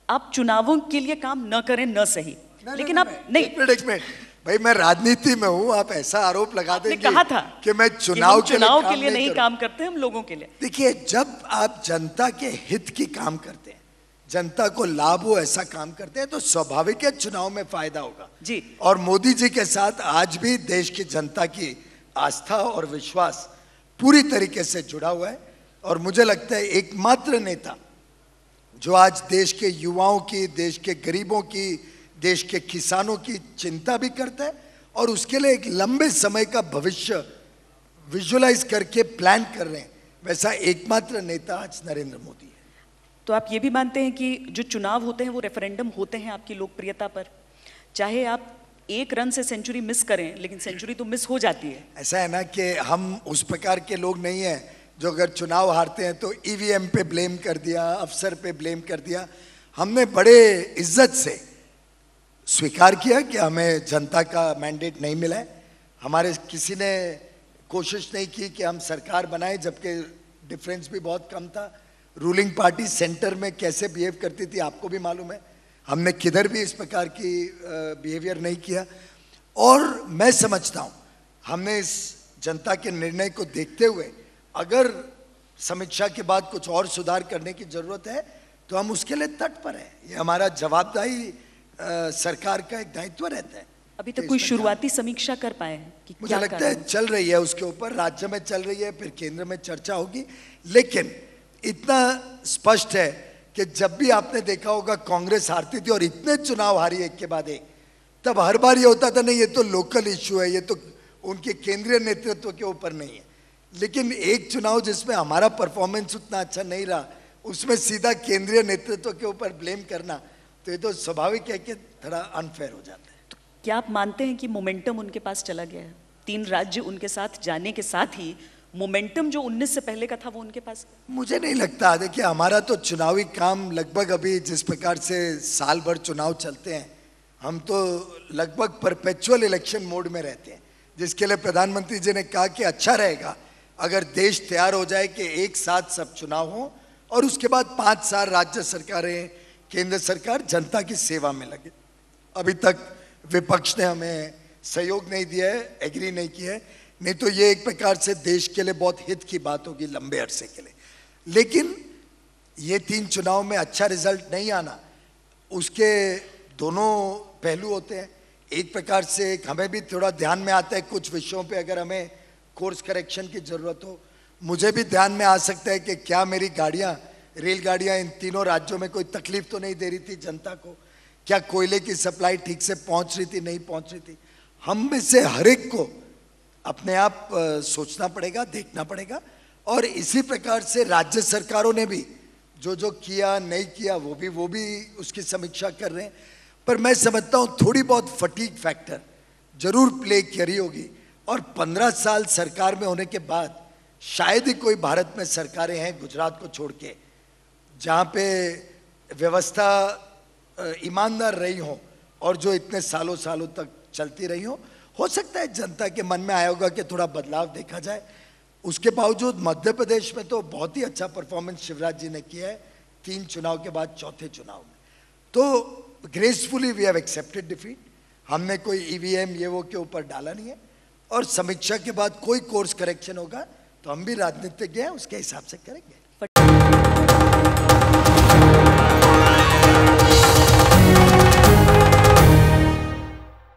आप चुनावों के लिए काम न करें न सही, लेकिन आप नहीं। एक मिनट भाई, मैं राजनीति में हूँ, आप ऐसा आरोप लगा देंगे कहा था कि मैं चुनाव के लिए नहीं काम करते, हम लोगों के लिए। देखिए, जब आप जनता के हित की काम करते हैं, जनता को लाभ हो ऐसा काम करते हैं, तो स्वाभाविक है चुनाव में फायदा होगा जी। और मोदी जी के साथ आज भी देश की जनता की आस्था और विश्वास पूरी तरीके से जुड़ा हुआ है। और मुझे लगता है एकमात्र नेता जो आज देश के युवाओं की, देश के गरीबों की, देश के किसानों की चिंता भी करता है और उसके लिए एक लंबे समय का भविष्य विजुअलाइज करके प्लान कर रहे हैं, वैसा एकमात्र नेता आज नरेंद्र मोदी है। तो आप ये भी मानते हैं कि जो चुनाव होते हैं वो रेफरेंडम होते हैं आपकी लोकप्रियता पर? चाहे आप एक रन से सेंचुरी मिस करें, लेकिन सेंचुरी तो मिस हो जाती है। ऐसा है ना कि हम उस प्रकार के लोग नहीं हैं जो अगर चुनाव हारते हैं तो ईवीएम पे ब्लेम कर दिया, अफसर पे ब्लेम कर दिया। हमने बड़े इज्जत से स्वीकार किया कि हमें जनता का मैंडेट नहीं मिला है। हमारे किसी ने कोशिश नहीं की कि हम सरकार बनाएं, जबकि डिफरेंस भी बहुत कम था। रूलिंग पार्टी सेंटर में कैसे बिहेव करती थी आपको भी मालूम है, हमने किधर भी इस प्रकार की बिहेवियर नहीं किया। और मैं समझता हूँ हमने इस जनता के निर्णय को देखते हुए अगर समीक्षा के बाद कुछ और सुधार करने की जरूरत है तो हम उसके लिए तत्पर हैं। ये हमारा जवाबदारी सरकार का एक दायित्व रहता है। अभी तक कोई शुरुआती समीक्षा कर पाए हैं कि मुझे लगता है चल रही है, उसके ऊपर राज्य में चल रही है, फिर केंद्र में चर्चा होगी। लेकिन इतना स्पष्ट है कि जब भी आपने देखा होगा कांग्रेस हारती थी और इतने चुनाव हारी एक के बाद एक, तब हर बार ये होता था नहीं ये तो लोकल इश्यू है, ये तो उनके केंद्रीय नेतृत्व के ऊपर नहीं है। लेकिन एक चुनाव जिसमें हमारा परफॉर्मेंस उतना अच्छा नहीं रहा, उसमें सीधा केंद्रीय नेतृत्व के ऊपर ब्लेम करना, तो ये तो स्वाभाविक है कि थोड़ा अनफेयर हो जाता है। तो क्या आप मानते हैं कि मोमेंटम उनके पास चला गया है? 3 राज्य उनके साथ जाने के साथ ही मोमेंटम जो 19 से पहले का था वो उनके पास? मुझे नहीं लगता। देखिए, हमारा तो चुनावी काम लगभग अभी जिस प्रकार से साल भर चुनाव चलते हैं, हम तो लगभग परपेचुअल इलेक्शन मोड में रहते हैं, जिसके लिए प्रधानमंत्री जी ने कहा कि अच्छा रहेगा अगर देश तैयार हो जाए कि एक साथ सब चुनाव हो और उसके बाद 5 साल राज्य सरकारें, केंद्र सरकार जनता की सेवा में लगे। अभी तक विपक्ष ने हमें सहयोग नहीं दिया है, एग्री नहीं किया है, नहीं तो ये एक प्रकार से देश के लिए बहुत हित की बात होगी लंबे अरसे के लिए। लेकिन ये 3 चुनाव में अच्छा रिजल्ट नहीं आना, उसके दोनों पहलू होते हैं। एक प्रकार से हमें भी थोड़ा ध्यान में आता है कुछ विषयों पे अगर हमें कोर्स करेक्शन की जरूरत हो। मुझे भी ध्यान में आ सकता है कि क्या मेरी गाड़ियां, रेलगाड़ियां इन तीनों राज्यों में कोई तकलीफ तो नहीं दे रही थी जनता को, क्या कोयले की सप्लाई ठीक से पहुंच रही थी, नहीं पहुंच रही थी। हम में से हर एक को अपने आप सोचना पड़ेगा, देखना पड़ेगा। और इसी प्रकार से राज्य सरकारों ने भी जो जो किया नहीं किया वो भी उसकी समीक्षा कर रहे हैं। पर मैं समझता हूँ थोड़ी बहुत फटीग फैक्टर जरूर प्ले करी होगी। और 15 साल सरकार में होने के बाद शायद ही कोई भारत में सरकारें हैं, गुजरात को छोड़ के, जहाँ पे व्यवस्था ईमानदार रही हो और जो इतने सालों सालों तक चलती रही हो सकता है जनता के मन में आया होगा कि थोड़ा बदलाव देखा जाए। उसके बावजूद मध्य प्रदेश में तो बहुत ही अच्छा परफॉर्मेंस शिवराज जी ने किया है 3 चुनाव के बाद चौथे चुनाव में। तो gracefully we have accepted defeat. हमने कोई ईवीएम ये वो के ऊपर डाला नहीं है और समीक्षा के बाद कोई कोर्स करेक्शन होगा तो हम भी राजनीतिज्ञ हैं, उसके हिसाब से करेंगे।